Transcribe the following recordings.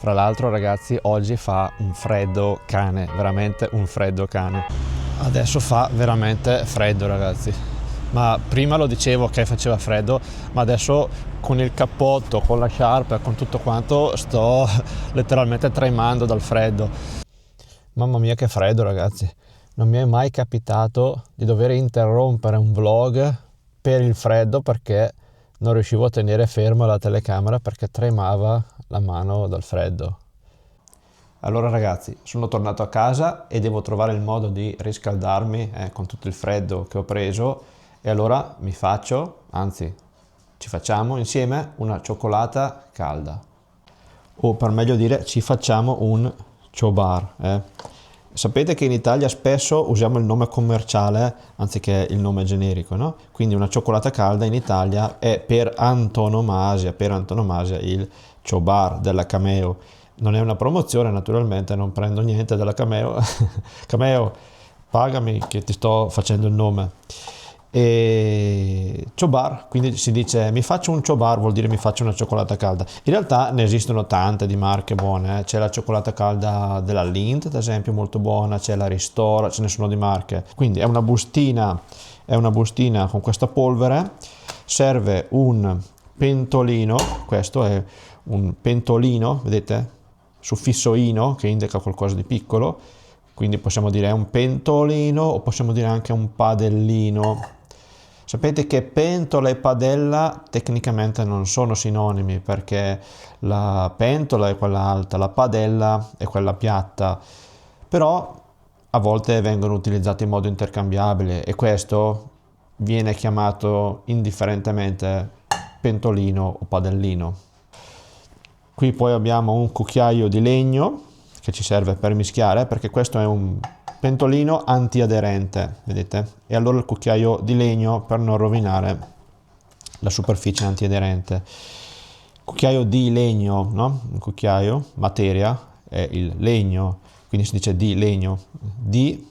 Fra l'altro ragazzi, oggi fa un freddo cane, veramente un freddo cane. Adesso fa veramente freddo ragazzi, ma prima lo dicevo che faceva freddo, ma adesso con il cappotto, con la sciarpa, con tutto quanto sto letteralmente tremando dal freddo. Mamma mia che freddo ragazzi, non mi è mai capitato di dover interrompere un vlog per il freddo perché non riuscivo a tenere ferma la telecamera perché tremava la mano dal freddo. Allora ragazzi, sono tornato a casa e devo trovare il modo di riscaldarmi con tutto il freddo che ho preso e allora mi faccio, anzi ci facciamo insieme una cioccolata calda, o per meglio dire ci facciamo un chobar. Sapete che in Italia spesso usiamo il nome commerciale anziché il nome generico, no? Quindi una cioccolata calda in Italia è per antonomasia il chobar della Cameo. Non è una promozione, naturalmente, non prendo niente dalla Cameo. Cameo, pagami che ti sto facendo il nome. E chobar, quindi si dice mi faccio un chobar, vuol dire mi faccio una cioccolata calda. In realtà ne esistono tante di marche buone, c'è la cioccolata calda della Lindt ad esempio molto buona, c'è la Ristora, ce ne sono di marche. Quindi è una bustina con questa polvere, serve un pentolino, questo è un pentolino, vedete? Suffisso ino che indica qualcosa di piccolo, quindi possiamo dire è un pentolino o possiamo dire anche un padellino. Sapete che pentola e padella tecnicamente non sono sinonimi perché la pentola è quella alta, la padella è quella piatta, però a volte vengono utilizzati in modo intercambiabile e questo viene chiamato indifferentemente pentolino o padellino. Qui poi abbiamo un cucchiaio di legno che ci serve per mischiare perché questo è un pentolino antiaderente, vedete? E allora il cucchiaio di legno per non rovinare la superficie antiaderente. Cucchiaio di legno, no? Un cucchiaio, materia, è il legno, quindi si dice di legno, di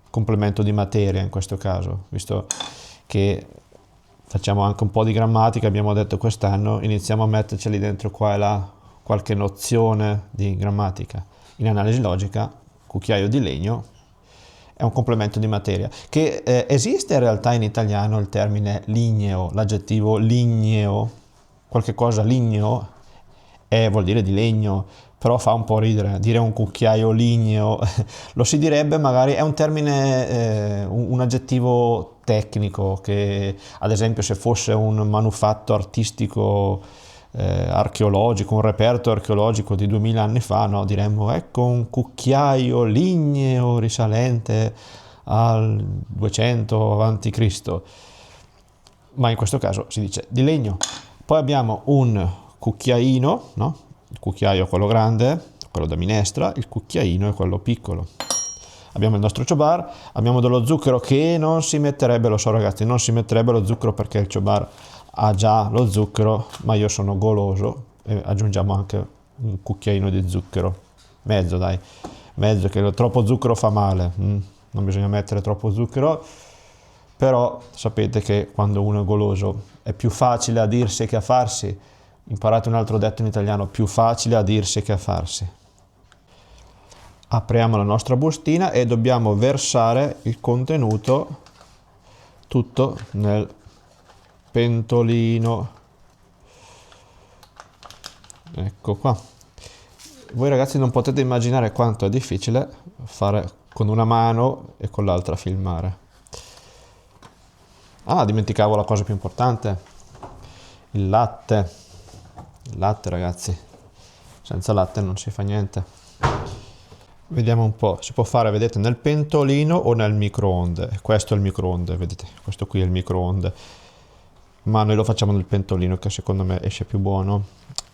complemento di materia in questo caso, visto che facciamo anche un po' di grammatica, abbiamo detto quest'anno, iniziamo a metterceli dentro qua e là qualche nozione di grammatica. In analisi logica, cucchiaio di legno è un complemento di materia, che esiste in realtà in italiano il termine ligneo, l'aggettivo ligneo, qualche cosa ligneo vuol dire di legno, però fa un po' ridere, dire un cucchiaio ligneo, lo si direbbe magari, è un termine, un aggettivo tecnico che ad esempio se fosse un manufatto artistico archeologico, un reperto archeologico di 2000 anni fa, no? Diremmo ecco un cucchiaio ligneo risalente al 200 avanti Cristo, ma in questo caso si dice di legno. Poi abbiamo un cucchiaino, no? Il cucchiaio è quello grande, quello da minestra, il cucchiaino è quello piccolo. Abbiamo il nostro chobar, abbiamo dello zucchero che non si metterebbe, lo so ragazzi, non si metterebbe lo zucchero perché il chobar ha già lo zucchero, ma io sono goloso e aggiungiamo anche un cucchiaino di zucchero, mezzo dai, mezzo, che troppo zucchero fa male, non bisogna mettere troppo zucchero, però sapete che quando uno è goloso è più facile a dirsi che a farsi. Imparate un altro detto in italiano, più facile a dirsi che a farsi. Apriamo la nostra bustina e dobbiamo versare il contenuto tutto nel pentolino. Ecco qua. Voi ragazzi non potete immaginare quanto è difficile fare con una mano e con l'altra filmare. Ah, dimenticavo la cosa più importante. Il latte. Il latte ragazzi, senza latte non si fa niente. Vediamo un po', si può fare, vedete, nel pentolino o nel microonde. Questo è il microonde, vedete, questo qui è il microonde, ma noi lo facciamo nel pentolino che secondo me esce più buono.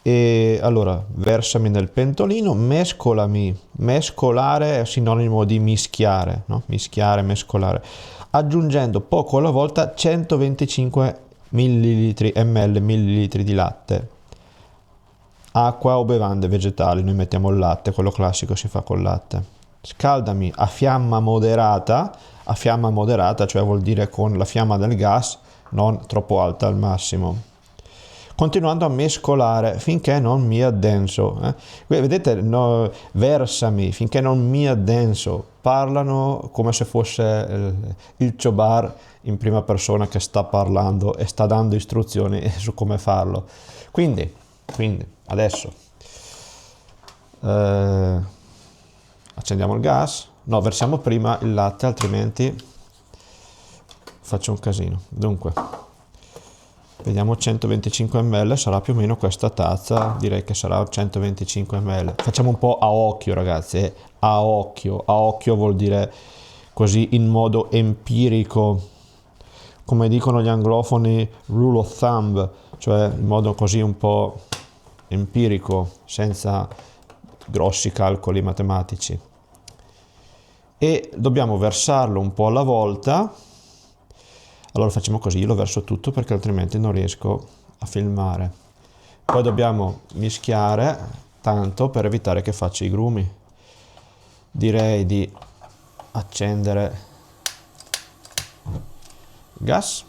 E allora, versami nel pentolino, mescolami. Mescolare è sinonimo di mischiare, no? Mischiare, mescolare, aggiungendo poco alla volta 125 millilitri di latte, acqua o bevande vegetali, noi mettiamo il latte, quello classico si fa col latte. Scaldami a fiamma moderata, cioè vuol dire con la fiamma del gas, non troppo alta al massimo. continuando a mescolare finché non mi addenso. Vedete, no, versami finché non mi addenso. Parlano come se fosse il Chobar in prima persona che sta parlando e sta dando istruzioni su come farlo. Quindi adesso accendiamo il gas. No, versiamo prima il latte, altrimenti faccio un casino. Dunque, vediamo 125 ml, sarà più o meno questa tazza, direi che sarà 125 ml. Facciamo un po' a occhio, ragazzi, a occhio vuol dire così in modo empirico, come dicono gli anglofoni, rule of thumb, cioè in modo così un po' empirico, senza grossi calcoli matematici. E dobbiamo versarlo un po' alla volta. Allora facciamo così, io lo verso tutto perché altrimenti non riesco a filmare. Poi dobbiamo mischiare tanto per evitare che faccia i grumi. Direi di accendere il gas.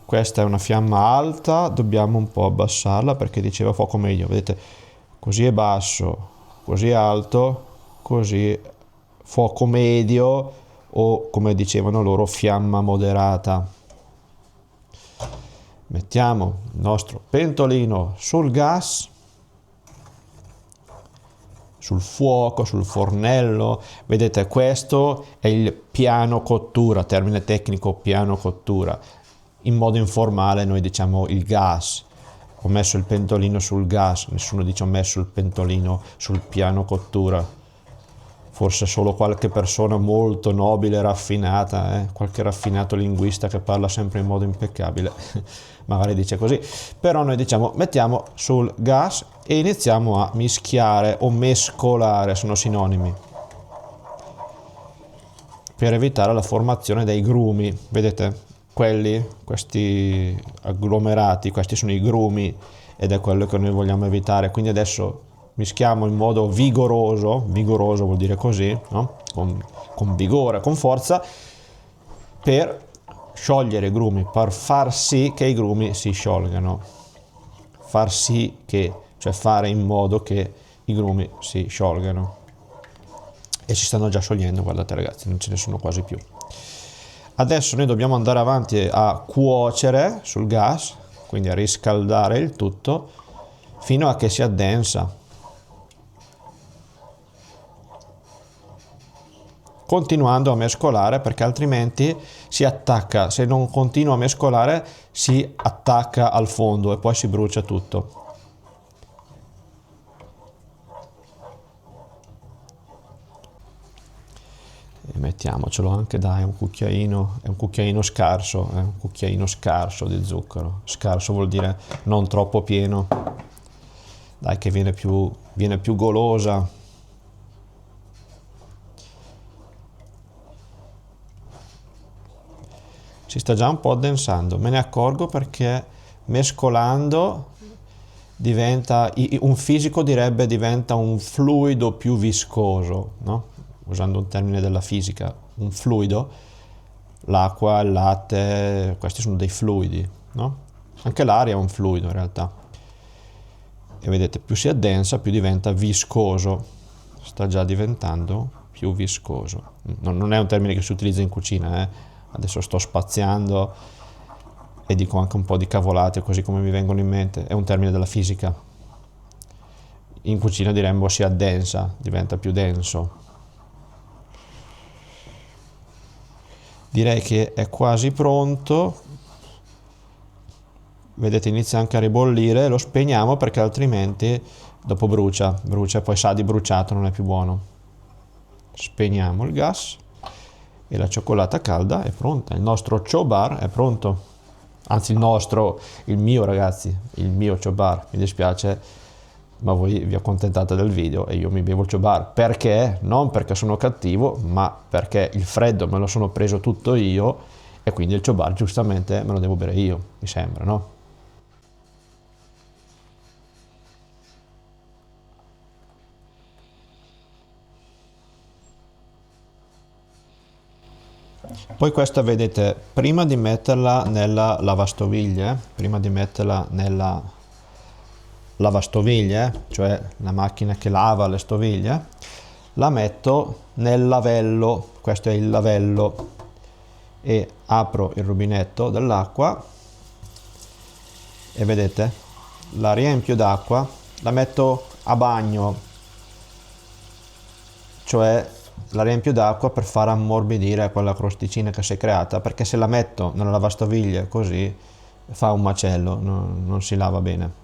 Questa è una fiamma alta, dobbiamo un po' abbassarla perché diceva fuoco medio, vedete? Così è basso, così è alto, così fuoco medio o come dicevano loro fiamma moderata. Mettiamo il nostro pentolino sul gas, sul fuoco, sul fornello. Vedete, questo è il piano cottura, termine tecnico piano cottura. In modo informale noi diciamo il gas. Ho messo il pentolino sul gas, nessuno dice ho messo il pentolino sul piano cottura. Forse solo qualche persona molto nobile e raffinata, qualche raffinato linguista che parla sempre in modo impeccabile, magari dice così. Però noi diciamo mettiamo sul gas e iniziamo a mischiare o mescolare, sono sinonimi, per evitare la formazione dei grumi. Vedete, questi agglomerati, questi sono i grumi ed è quello che noi vogliamo evitare. Quindi adesso mischiamo in modo vigoroso vuol dire così, no? Con vigore, con forza, per sciogliere i grumi, per far sì che i grumi si sciolgano. Far sì che, cioè fare in modo che i grumi si sciolgano. E si stanno già sciogliendo, guardate ragazzi, non ce ne sono quasi più. Adesso noi dobbiamo andare avanti a cuocere sul gas, quindi a riscaldare il tutto fino a che si addensa. Continuando a mescolare perché altrimenti si attacca, se non continuo a mescolare si attacca al fondo e poi si brucia tutto. E mettiamocelo anche, dai, è un cucchiaino scarso di zucchero. Scarso vuol dire non troppo pieno, dai, che viene più golosa. Si sta già un po' addensando, me ne accorgo perché mescolando diventa, un fisico direbbe diventa un fluido più viscoso, no? Usando un termine della fisica, un fluido, l'acqua, il latte, questi sono dei fluidi, no? Anche l'aria è un fluido in realtà. E vedete, più si addensa, più diventa viscoso, sta già diventando più viscoso. Non è un termine che si utilizza in cucina, Adesso sto spaziando e dico anche un po' di cavolate così come mi vengono in mente, è un termine della fisica. In cucina diremmo si addensa, diventa più denso. Direi che è quasi pronto. Vedete, inizia anche a ribollire, lo spegniamo perché altrimenti dopo brucia e poi sa di bruciato, non è più buono. Spegniamo il gas e la cioccolata calda è pronta, il nostro chobar è pronto, anzi il mio ragazzi, il mio chobar, mi dispiace ma voi vi accontentate del video e io mi bevo il chobar, perché? Non perché sono cattivo, ma perché il freddo me lo sono preso tutto io e quindi il chobar giustamente me lo devo bere io, mi sembra, no? Poi questa vedete, prima di metterla nella lavastoviglie, cioè la macchina che lava le stoviglie, la metto nel lavello, questo è il lavello, e apro il rubinetto dell'acqua e vedete, la riempio d'acqua, la metto a bagno, cioè la riempio d'acqua per far ammorbidire quella crosticina che si è creata, perché se la metto nella lavastoviglie così fa un macello, non si lava bene.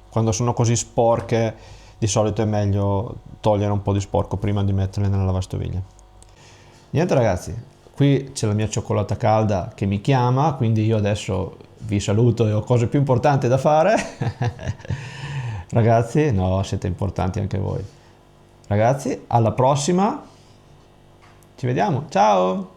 Quando sono così sporche di solito è meglio togliere un po' di sporco prima di metterle nella lavastoviglie. Niente ragazzi, qui c'è la mia cioccolata calda che mi chiama, quindi io adesso vi saluto e ho cose più importanti da fare. Ragazzi, no, siete importanti anche voi. Ragazzi, alla prossima, ci vediamo, ciao!